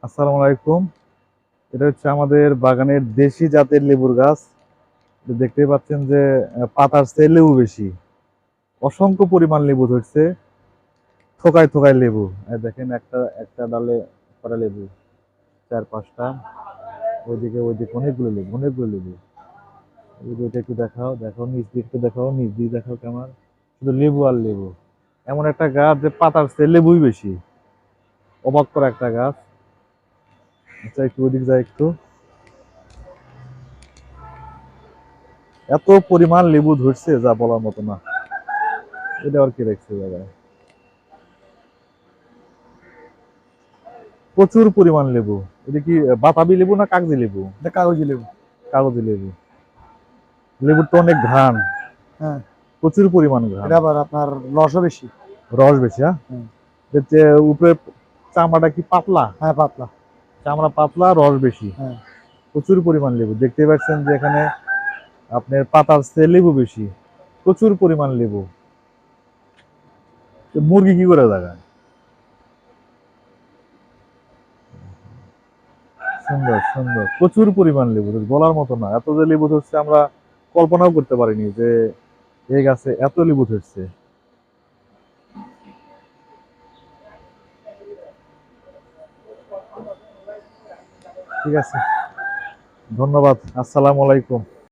আসসালামু আলাইকুম। এটা হচ্ছে আমাদের বাগানের দেশি জাতের লেবুর গাছ। দেখতেই পাচ্ছেন যে পাতার চেয়ে লেবু বেশি। অসংখ্য পরিমাণ লেবু ধরছে, থোকায় থোকায় লেবু। দেখেন একটা একটা ডালে কটা লেবু, চার পাঁচটা। ওইদিকে অনেকগুলো লেবু, অনেকগুলো লেবু। ওইটা একটু দেখাও, দেখো নিচ দিক একটু দেখাও, নিচ দিক দেখাও কেমন। শুধু লেবু আর লেবু। এমন একটা গাছ যে পাতার চেয়ে লেবুই বেশি। অবাক করা একটা গাছ। আচ্ছা, একটু ওইদিক যায় একটু। এত পরিমাণ লেবু ধরছে যা বলার মতো না। এটা আর কি দেখছে জায়গায়, প্রচুর পরিমাণ লেবু। এটা কি বাতাবি লেবু না কাগজি লেবু? এটা কাগজি লেবু। কাগজি লেবু। লেবুর তো অনেক ঘ্রাণ, হ্যাঁ, প্রচুর পরিমাণ ঘ্রাণ। এটা আবার আপনার রসও বেশি। রস বেশি, হ্যাঁ। হুম। এর যে উপরে চামড়াটা কি পাতলা? হ্যাঁ, পাতলা। চামড়া পাতলা, রস বেশি। হ্যাঁ। প্রচুর পরিমাণ লেবু দেখতে পাচ্ছেন যে এখানে আপনার পাতার চেয়ে লেবু বেশি, প্রচুর পরিমাণ লেবু। তো মুরগি কি করে লাগায়? সুন্দর সুন্দর, প্রচুর পরিমাণ লেবু, বলার মতো না। এত যে লেবু ধরছে আমরা কল্পনাও করতে পারিনি যে এই গাছে এত লেবু ধরছে। ঠিক আছে, ধন্যবাদ। আসসালামু আলাইকুম।